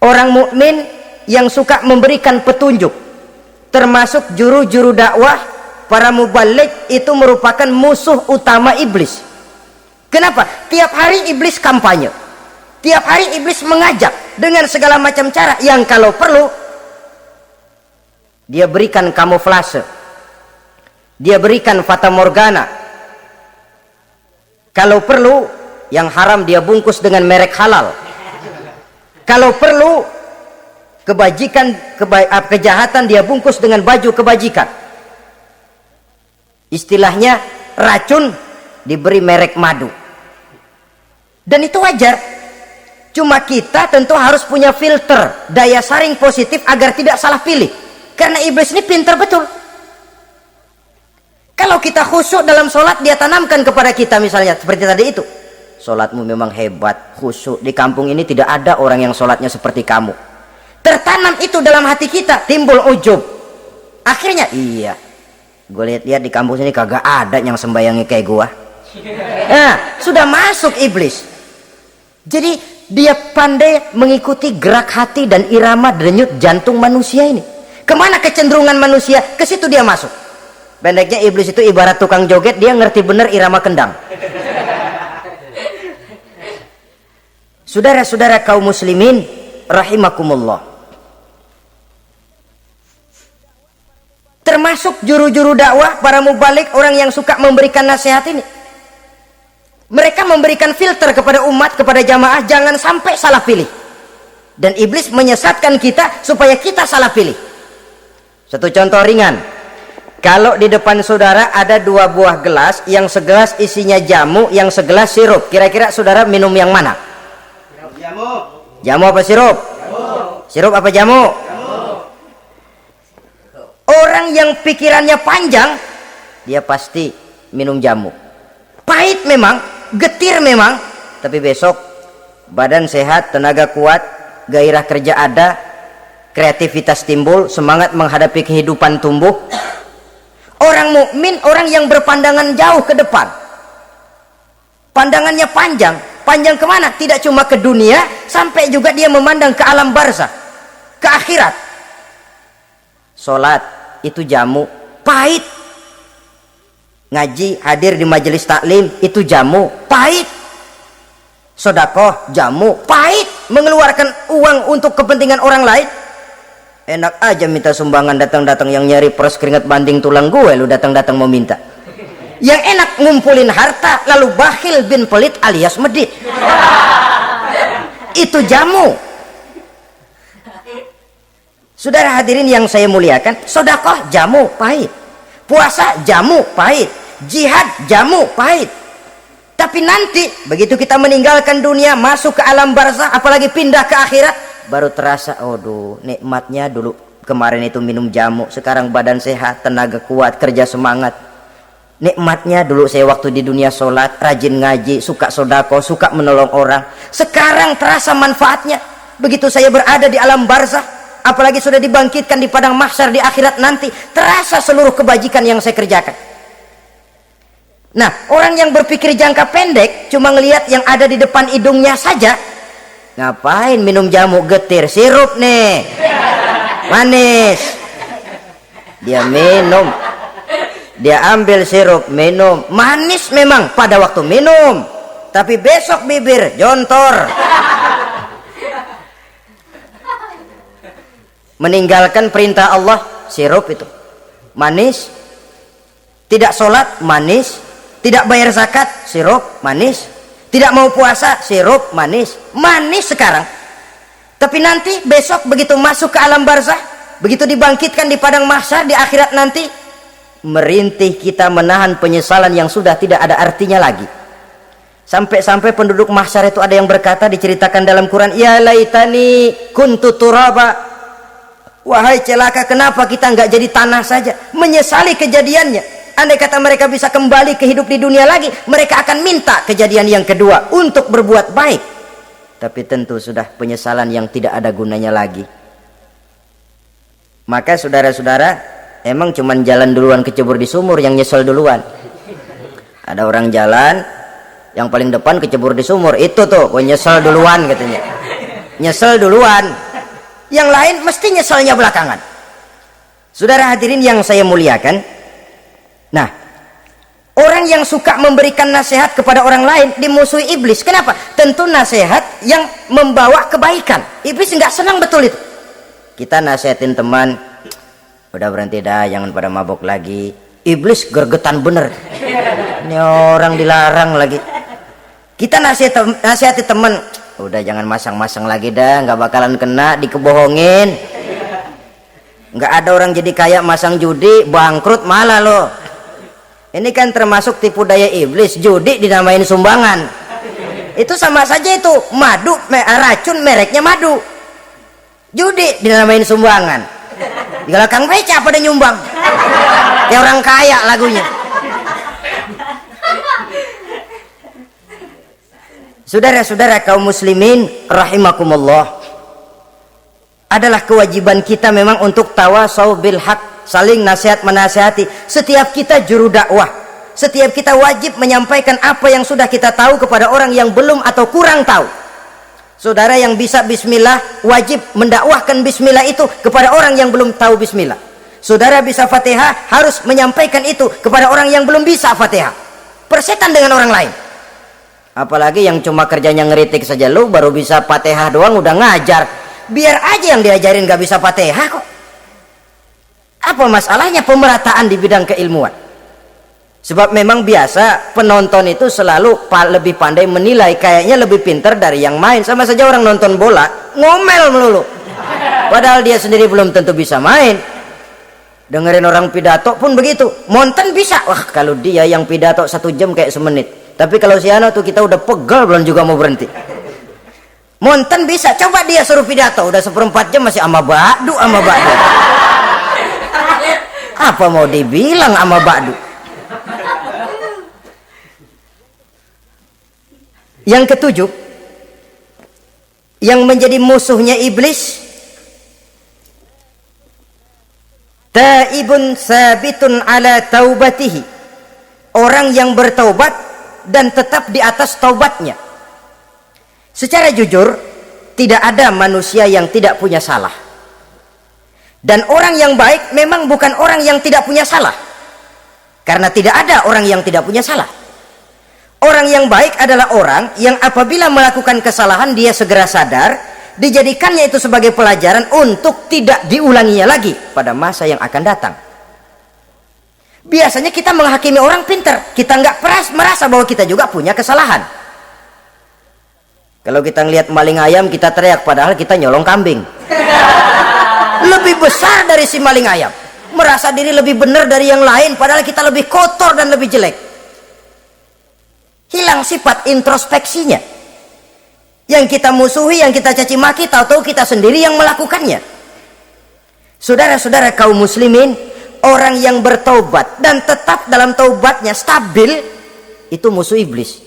orang mukmin yang suka memberikan petunjuk, termasuk juru-juru dakwah, para muballigh, itu merupakan musuh utama iblis. Kenapa? Tiap hari iblis kampanye, tiap hari iblis mengajak dengan segala macam cara yang kalau perlu dia berikan kamuflase, dia berikan fata morgana. Kalau perlu yang haram dia bungkus dengan merek halal. Kalau perlu kejahatan dia bungkus dengan baju kebajikan. Istilahnya racun diberi merek madu. Dan itu wajar. Cuma kita tentu harus punya filter, daya saring positif agar tidak salah pilih. Karena iblis ini pintar betul. Kalau kita khusyuk dalam sholat, dia tanamkan kepada kita misalnya seperti tadi itu, Sholatmu memang hebat, khusyuk. Di kampung ini tidak ada orang yang sholatnya seperti kamu. Tertanam itu dalam hati kita, timbul ujub. Akhirnya, iya, gue lihat-lihat di kampung sini kagak ada yang sembayangnya kayak gua. Nah, sudah masuk iblis. Jadi dia pandai mengikuti gerak hati dan irama denyut jantung manusia ini. Kemana kecenderungan manusia, ke situ dia masuk. Pendeknya iblis itu ibarat tukang joget, dia ngerti bener irama kendang. Saudara-saudara kaum muslimin rahimakumullah, termasuk juru-juru dakwah, para mubalik, orang yang suka memberikan nasihat ini, mereka memberikan filter kepada umat, kepada jamaah, jangan sampai salah pilih. Dan iblis menyesatkan kita supaya kita salah pilih. Satu contoh ringan, kalau di depan saudara ada 2 buah gelas, yang segelas isinya jamu, yang segelas sirup, kira-kira saudara minum yang mana? Jamu. Jamu apa sirup? Jamu. Sirup apa jamu? Jamu. Orang yang pikirannya panjang, dia pasti minum jamu. Pahit memang, getir memang, tapi besok badan sehat, tenaga kuat, gairah kerja ada, kreativitas timbul, semangat menghadapi kehidupan tumbuh. Orang mukmin, orang yang berpandangan jauh ke depan, pandangannya panjang. Panjang kemana? Tidak cuma ke dunia, sampai juga dia memandang ke alam barzah, ke akhirat. Sholat itu jamu, pahit. Ngaji, hadir di majelis taklim, itu jamu, pahit. Sedekah, jamu, pahit. Mengeluarkan uang untuk kepentingan orang lain, enak aja minta sumbangan, datang-datang yang nyari peres keringat banding tulang gue, lu datang-datang mau minta. Yang enak ngumpulin harta, lalu bakhil bin pelit alias medit. Itu jamu. Saudara hadirin yang saya muliakan, sedekah jamu, pahit. Puasa jamu, pahit. Jihad jamu, pahit. Tapi nanti begitu kita meninggalkan dunia, masuk ke alam barzah, apalagi pindah ke akhirat, baru terasa, aduh, nikmatnya dulu kemarin itu minum jamu, sekarang badan sehat, tenaga kuat, kerja semangat. Nikmatnya dulu saya waktu di dunia sholat, rajin ngaji, suka sodako, suka menolong orang. Sekarang terasa manfaatnya. Begitu saya berada di alam barzah, apalagi sudah dibangkitkan di padang mahsyar di akhirat nanti, terasa seluruh kebajikan yang saya kerjakan. Nah, orang yang berpikir jangka pendek, cuma ngelihat yang ada di depan hidungnya saja. Ngapain minum jamu getir, sirup nih, manis. Dia minum, dia ambil sirup, minum, manis memang pada waktu minum, tapi besok bibir jontor. Meninggalkan perintah Allah, sirup itu manis. Tidak sholat, manis. Tidak bayar zakat, sirup, manis. Tidak mau puasa, sirup, manis. Manis sekarang, tapi nanti besok begitu masuk ke alam barzah, begitu dibangkitkan di padang mahsyar di akhirat nanti, merintih kita menahan penyesalan yang sudah tidak ada artinya lagi. Sampai-sampai penduduk mahsyar itu ada yang berkata, diceritakan dalam Quran, ya laitani kuntu turaba, wahai celaka, kenapa kita nggak jadi tanah saja. Menyesali kejadiannya. Andai kata mereka bisa kembali ke hidup di dunia lagi, mereka akan minta kejadian yang kedua untuk berbuat baik. Tapi tentu sudah penyesalan yang tidak ada gunanya lagi. Maka saudara-saudara, emang cuman jalan duluan kecebur di sumur yang nyesel duluan. Ada orang jalan, yang paling depan kecebur di sumur, itu tuh nyesel duluan katanya. Nyesel duluan. Yang lain mesti nyeselnya belakangan. Saudara hadirin yang saya muliakan, nah, orang yang suka memberikan nasihat kepada orang lain dimusuhi iblis. Kenapa? Tentu nasihat yang membawa kebaikan. Iblis nggak senang betul itu. Kita nasihatin teman, udah berhenti dah, jangan pada mabok lagi. Iblis gergetan bener. Ini orang dilarang lagi. Kita nasihati teman, udah jangan masang-masang lagi dah, nggak bakalan kena, dikebohongin. Nggak ada orang jadi kaya masang judi, bangkrut malah loh. Ini kan termasuk tipu daya iblis, judi dinamain sumbangan. Itu sama saja itu, madu, racun mereknya madu. Judi dinamain sumbangan. Kalau Kang Beca pada nyumbang. Ya orang kaya lagunya. Saudara-saudara kaum muslimin rahimakumullah, adalah kewajiban kita memang untuk tawasau bil haq, saling nasihat menasihati. Setiap kita juru dakwah, setiap kita wajib menyampaikan apa yang sudah kita tahu kepada orang yang belum atau kurang tahu. Saudara yang bisa bismillah wajib mendakwahkan bismillah itu kepada orang yang belum tahu bismillah. Saudara bisa Fatihah harus menyampaikan itu kepada orang yang belum bisa Fatihah. Persetan dengan orang lain. Apalagi yang cuma kerjanya ngeritik saja, lu baru bisa Fatihah doang udah ngajar. Biar aja yang diajarin gak bisa Fatihah kok. Apa masalahnya pemerataan di bidang keilmuan? Sebab memang biasa penonton itu selalu lebih pandai menilai, kayaknya lebih pintar dari yang main. Sama saja orang nonton bola ngomel melulu, padahal dia sendiri belum tentu bisa main. Dengerin orang pidato pun begitu, monten bisa. Wah, kalau dia yang pidato 1 jam kayak semenit. Tapi kalau si Ana tuh kita udah pegel belum juga mau berhenti. Monten bisa, coba dia suruh pidato udah 1/4 jam masih ama ba'du. Apa mau dibilang ama ba'du? Yang ketujuh, yang menjadi musuhnya iblis, taibun sabitun ala taubatihi, orang yang bertaubat dan tetap di atas taubatnya. Secara jujur, tidak ada manusia yang tidak punya salah. Dan orang yang baik memang bukan orang yang tidak punya salah, karena tidak ada orang yang tidak punya salah. Orang yang baik adalah orang yang apabila melakukan kesalahan dia segera sadar, dijadikannya itu sebagai pelajaran untuk tidak diulanginya lagi pada masa yang akan datang. Biasanya kita menghakimi orang pintar, kita nggak merasa bahwa kita juga punya kesalahan. Kalau kita ngelihat maling ayam kita teriak, padahal kita nyolong kambing. Lebih besar dari si maling ayam, merasa diri lebih benar dari yang lain, padahal kita lebih kotor dan lebih jelek. Hilang sifat introspeksinya. Yang kita musuhi, yang kita caci maki, tahu-tahu kita sendiri yang melakukannya. Saudara-saudara kaum muslimin, orang yang bertaubat dan tetap dalam taubatnya stabil, itu musuh iblis.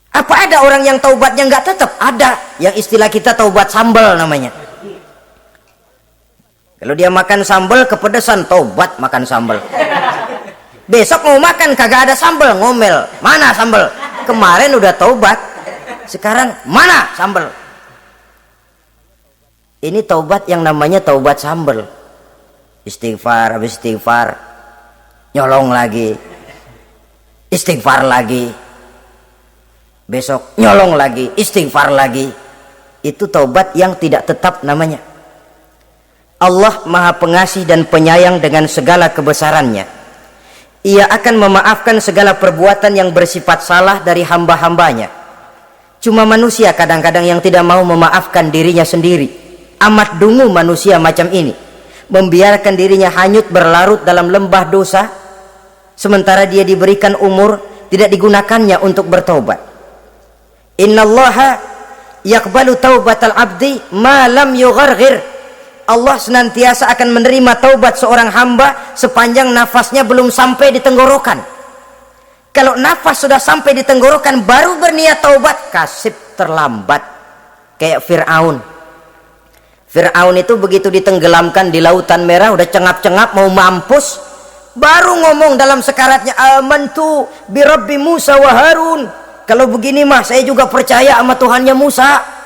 Apa ada orang yang taubatnya nggak tetap? Ada, yang istilah kita taubat sambal namanya. Kalau dia makan sambal kepedesan, taubat makan sambal. Besok mau makan kagak ada sambal, ngomel. Mana sambal? Kemarin udah taubat, sekarang mana sambal? Ini taubat yang namanya taubat sambal. Istighfar, habis istighfar nyolong lagi, istighfar lagi, besok nyolong lagi, istighfar lagi. Itu taubat yang tidak tetap namanya. Allah Maha Pengasih dan Penyayang dengan segala kebesarannya. Ia akan memaafkan segala perbuatan yang bersifat salah dari hamba-hambanya. Cuma manusia kadang-kadang yang tidak mau memaafkan dirinya sendiri. Amat dungu manusia macam ini, membiarkan dirinya hanyut berlarut dalam lembah dosa, sementara dia diberikan umur tidak digunakannya untuk bertaubat. Innallaha yaqbalu taubatal abdi ma lam yugharghir. Allah senantiasa akan menerima taubat seorang hamba sepanjang nafasnya belum sampai di tenggorokan. Kalau nafas sudah sampai di tenggorokan baru berniat taubat, kasib terlambat. Kayak Fir'aun. Fir'aun itu begitu ditenggelamkan di lautan merah, udah cengap-cengap mau mampus, baru ngomong dalam sekaratnya, amantu bi Rabbi Musa wa Harun. Kalau begini mah saya juga percaya sama Tuhannya Musa.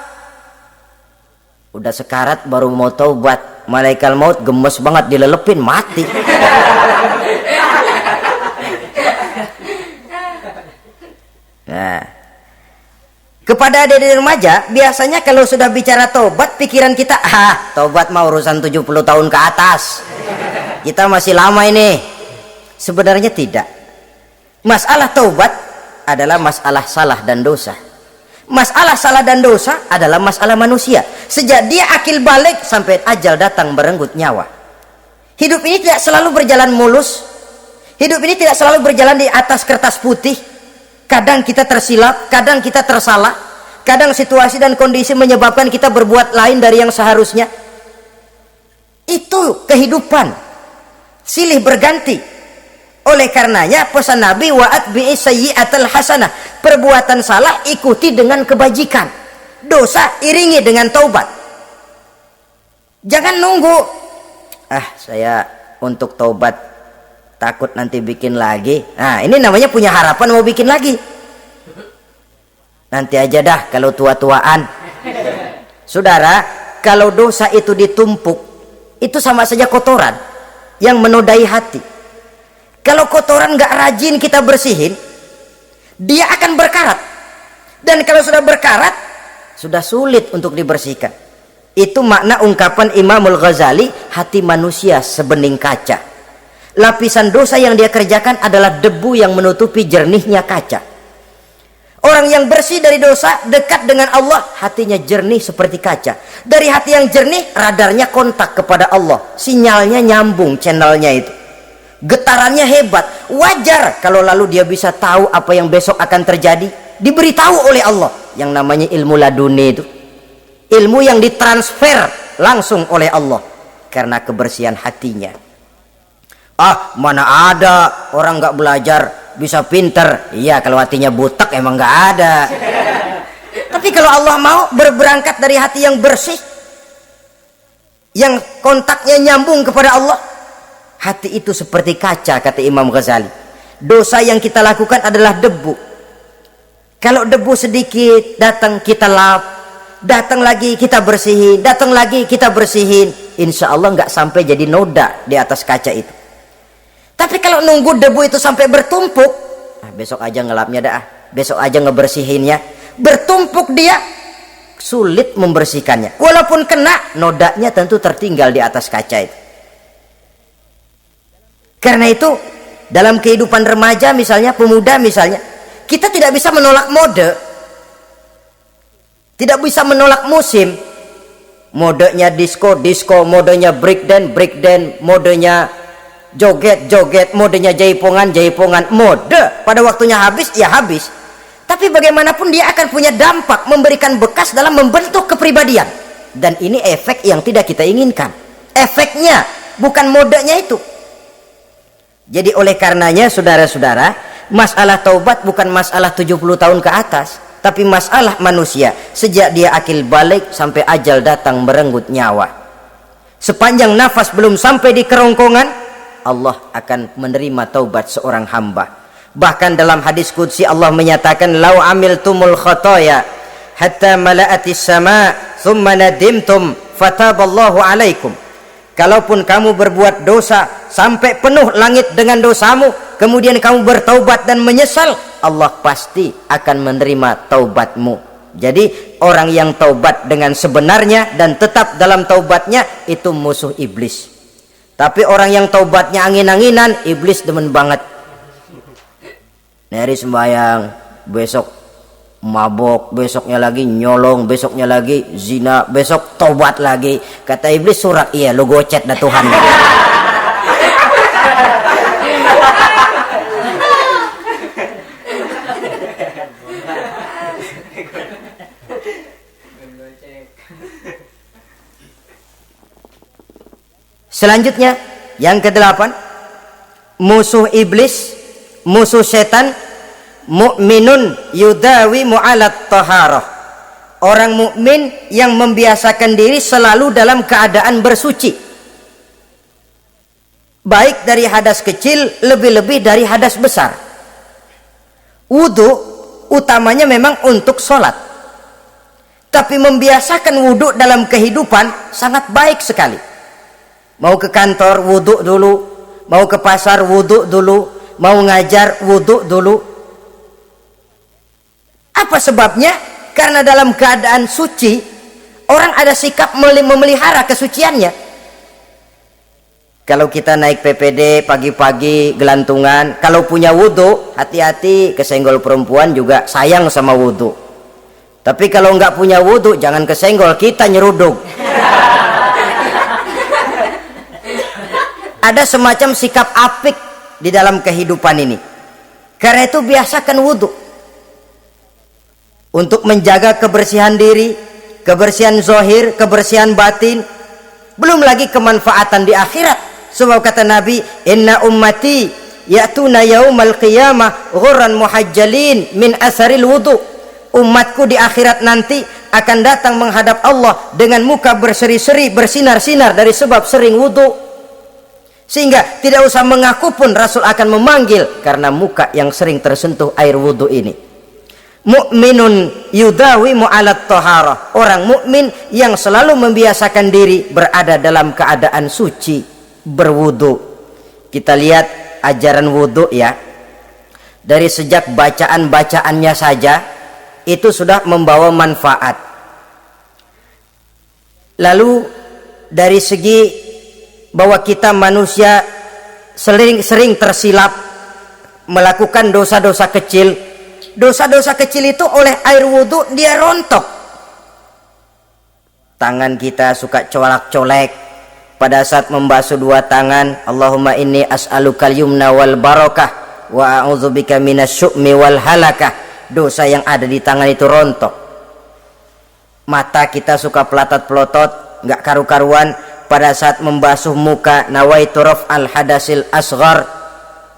Udah sekarat baru mau taubat, malaikat maut gemes banget, dilelepin, mati. Nah, kepada adik-adik remaja, biasanya kalau sudah bicara taubat, pikiran kita, taubat mah urusan 70 tahun ke atas, kita masih lama ini. Sebenarnya tidak. Masalah taubat adalah masalah salah dan dosa. Masalah salah dan dosa adalah masalah manusia. Sejak dia akil balik sampai ajal datang merenggut nyawa. Hidup ini tidak selalu berjalan mulus. Hidup ini tidak selalu berjalan di atas kertas putih. Kadang kita tersilap, kadang kita tersalah. Kadang situasi dan kondisi menyebabkan kita berbuat lain dari yang seharusnya. Itu kehidupan. Silih berganti. Oleh karenanya pesan Nabi, wa'at bi'i sayyi'atal hasanah, perbuatan salah ikuti dengan kebajikan, dosa iringi dengan taubat. Jangan nunggu, saya untuk taubat takut nanti bikin lagi. Nah, ini namanya punya harapan mau bikin lagi. Nanti aja dah kalau tua-tuaan. Saudara, kalau dosa itu ditumpuk, itu sama saja kotoran yang menodai hati. Kalau kotoran nggak rajin kita bersihin, dia akan berkarat. Dan kalau sudah berkarat, sudah sulit untuk dibersihkan. Itu makna ungkapan Imamul Ghazali, hati manusia sebening kaca. Lapisan dosa yang dia kerjakan adalah debu yang menutupi jernihnya kaca. Orang yang bersih dari dosa, dekat dengan Allah, hatinya jernih seperti kaca. Dari hati yang jernih, radarnya kontak kepada Allah. Sinyalnya nyambung, channelnya itu. Getarannya hebat. Wajar kalau lalu dia bisa tahu apa yang besok akan terjadi. Diberitahu oleh Allah. Yang namanya ilmu laduni itu. Ilmu yang ditransfer langsung oleh Allah. Karena kebersihan hatinya. Mana ada orang nggak belajar bisa pinter. Iya, kalau hatinya butek emang nggak ada. Tapi kalau Allah mau berberangkat dari hati yang bersih, yang kontaknya nyambung kepada Allah, hati itu seperti kaca, kata Imam Ghazali. Dosa yang kita lakukan adalah debu. Kalau debu sedikit datang kita lap, datang lagi kita bersihin, datang lagi kita bersihin, insya Allah nggak sampai jadi noda di atas kaca itu. Tapi kalau nunggu debu itu sampai bertumpuk, besok aja ngelapnya dah, besok aja ngebersihinnya, bertumpuk dia, sulit membersihkannya. Walaupun kena, nodanya tentu tertinggal di atas kaca itu. Karena itu dalam kehidupan remaja misalnya, pemuda misalnya, kita tidak bisa menolak mode, tidak bisa menolak musim. Modenya disco, modenya breakdance, modenya joget, modenya jaipongan, mode pada waktunya habis, ya habis. Tapi bagaimanapun dia akan punya dampak, memberikan bekas dalam membentuk kepribadian. Dan ini efek yang tidak kita inginkan. Efeknya, bukan modenya itu. Jadi oleh karenanya saudara-saudara, masalah taubat bukan masalah 70 tahun ke atas, tapi masalah manusia sejak dia akil balik sampai ajal datang merenggut nyawa. Sepanjang nafas belum sampai di kerongkongan, Allah akan menerima taubat seorang hamba. Bahkan dalam hadis qudsi Allah menyatakan, lau amiltumul khotoya hatta mala'atis sama thumma nadimtum fataballahu alaikum. Kalaupun kamu berbuat dosa sampai penuh langit dengan dosamu, kemudian kamu bertaubat dan menyesal, Allah pasti akan menerima taubatmu. Jadi orang yang taubat dengan sebenarnya dan tetap dalam taubatnya, itu musuh iblis. Tapi orang yang taubatnya angin-anginan, iblis demen banget. Hari sembahyang, besok mabok, besoknya lagi nyolong, besoknya lagi zina, besok taubat lagi. Kata iblis, surak, iya lu gocet dah Tuhan. Selanjutnya yang ke-8, musuh iblis, musuh setan, mukminun yudawi mu'alat taharah. Orang mukmin yang membiasakan diri selalu dalam keadaan bersuci, baik dari hadas kecil, lebih-lebih dari hadas besar. Wudu utamanya memang untuk sholat, tapi membiasakan wudu dalam kehidupan sangat baik sekali. Mau ke kantor wudu dulu, mau ke pasar wudu dulu, mau ngajar wudu dulu. Apa sebabnya? Karena dalam keadaan suci, orang ada sikap memelihara kesuciannya. Kalau kita naik PPD pagi-pagi gelantungan, kalau punya wudu, hati-hati, kesenggol perempuan juga sayang sama wudu. Tapi kalau nggak punya wudu, jangan kesenggol, kita nyeruduk. Ada semacam sikap apik di dalam kehidupan ini. Karena itu biasakan wudu untuk menjaga kebersihan diri, kebersihan zahir, kebersihan batin, belum lagi kemanfaatan di akhirat. Sebab kata Nabi, inna ummati ya'tuna yaumal qiyamah ghurran muhajjalin min asaril wudu. Umatku di akhirat nanti akan datang menghadap Allah dengan muka berseri-seri, bersinar-sinar dari sebab sering wudu. Sehingga tidak usah mengaku pun Rasul akan memanggil karena muka yang sering tersentuh air wudu ini. Mu'minun yudawimu alat toharah. Orang mukmin yang selalu membiasakan diri berada dalam keadaan suci, berwudu. Kita lihat ajaran wudu ya, dari sejak bacaan-bacaannya saja itu sudah membawa manfaat. Lalu dari segi bahwa kita manusia sering tersilap melakukan dosa-dosa kecil. Dosa-dosa kecil itu oleh air wudhu dia rontok. Tangan kita suka colak-colek pada saat membasuh dua tangan. Allahumma inni as'alukal yumna wal barakah wa a'udzubika minasyu'mi wal halakah. Dosa yang ada di tangan itu rontok. Mata kita suka pelotot-pelotot, nggak karu-karuan pada saat membasuh muka. Nawaitu raf'al hadasil asghar.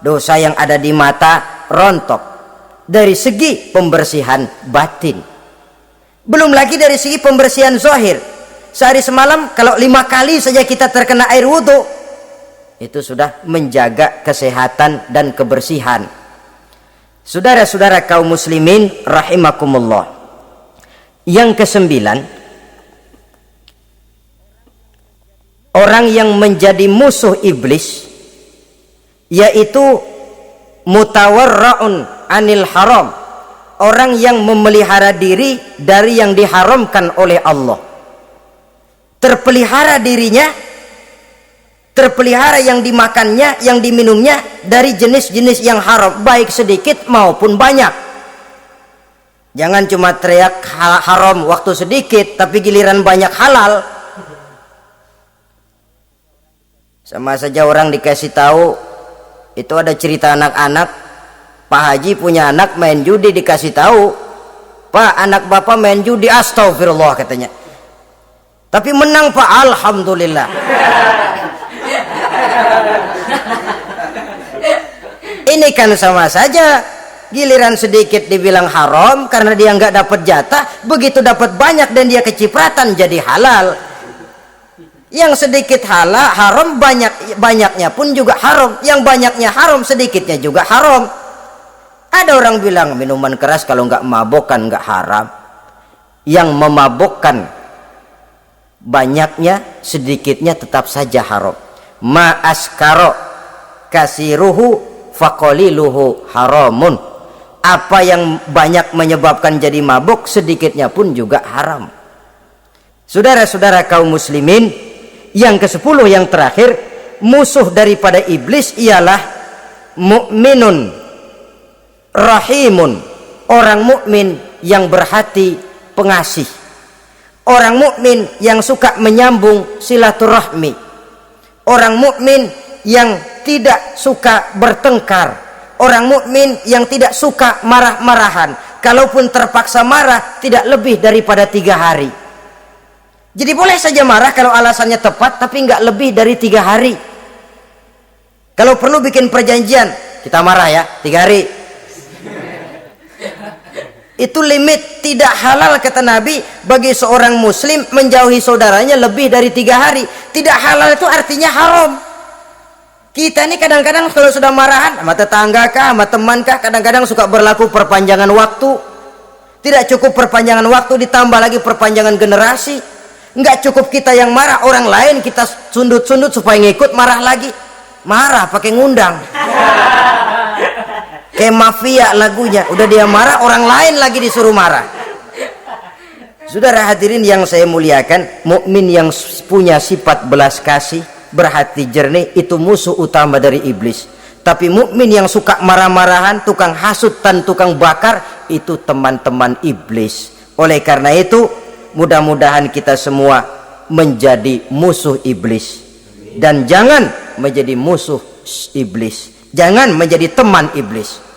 Dosa yang ada di mata rontok. Dari segi pembersihan batin, belum lagi dari segi pembersihan zahir. Sehari semalam kalau 5 kali saja kita terkena air wudhu, itu sudah menjaga kesehatan dan kebersihan. Saudara-saudara kaum muslimin rahimakumullah. Yang ke-9, orang yang menjadi musuh iblis yaitu mutawarra'un anil haram, orang yang memelihara diri dari yang diharamkan oleh Allah. Terpelihara dirinya, terpelihara yang dimakannya, yang diminumnya dari jenis-jenis yang haram, baik sedikit maupun banyak. Jangan cuma teriak haram waktu sedikit tapi giliran banyak halal. Sama saja orang dikasih tahu, itu ada cerita anak-anak, Pak Haji punya anak main judi, dikasih tahu, Pak, anak bapak main judi, astagfirullah katanya, tapi menang Pak, alhamdulillah. Ini kan sama saja, giliran sedikit dibilang haram karena dia nggak dapat jatah, begitu dapat banyak dan dia kecipratan jadi halal. Yang sedikit halal haram, banyaknya pun juga haram. Yang banyaknya haram, sedikitnya juga haram. Ada orang bilang minuman keras kalau nggak mabokkan nggak haram. Yang memabokkan banyaknya, sedikitnya tetap saja haram. Ma askaro kasiruhu faqaliluhu haramun. Apa yang banyak menyebabkan jadi mabuk, sedikitnya pun juga haram. Saudara-saudara kaum muslimin, yang ke-10 yang terakhir, musuh daripada iblis ialah mukminun rahimun, orang mukmin yang berhati pengasih, orang mukmin yang suka menyambung silaturahmi, orang mukmin yang tidak suka bertengkar, orang mukmin yang tidak suka marah-marahan, kalaupun terpaksa marah tidak lebih daripada 3 hari. Jadi boleh saja marah kalau alasannya tepat, tapi nggak lebih dari 3 hari. Kalau perlu bikin perjanjian, kita marah ya 3 hari. Itu limit. Tidak halal kata Nabi bagi seorang muslim menjauhi saudaranya lebih dari 3 hari. Tidak halal itu artinya haram. Kita ini kadang-kadang kalau sudah marahan sama tetangga kah, sama teman kah, kadang-kadang suka berlaku perpanjangan waktu. Tidak cukup perpanjangan waktu, ditambah lagi perpanjangan generasi. Nggak cukup kita yang marah, orang lain kita sundut-sundut supaya ngikut marah lagi. Marah pakai ngundang. Kayak mafia lagunya, udah dia marah, orang lain lagi disuruh marah. Saudara hadirin yang saya muliakan, mukmin yang punya sifat belas kasih, berhati jernih, itu musuh utama dari iblis. Tapi mukmin yang suka marah-marahan, tukang hasut dan tukang bakar, itu teman-teman iblis. Oleh karena itu, mudah-mudahan kita semua menjadi musuh iblis, dan jangan menjadi musuh iblis, jangan menjadi teman iblis.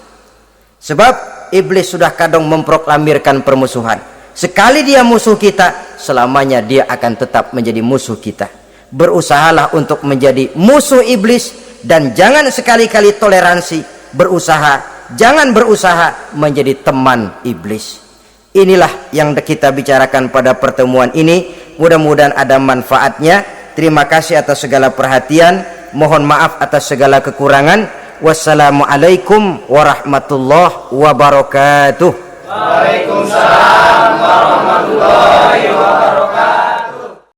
Sebab iblis sudah kadang memproklamirkan permusuhan. Sekali dia musuh kita, selamanya dia akan tetap menjadi musuh kita. Berusahalah untuk menjadi musuh iblis dan jangan sekali-kali toleransi, jangan berusaha menjadi teman iblis. Inilah yang kita bicarakan pada pertemuan ini. Mudah-mudahan ada manfaatnya. Terima kasih atas segala perhatian, mohon maaf atas segala kekurangan. Wassalamualaikum warahmatullahi wabarakatuh. Waalaikumsalam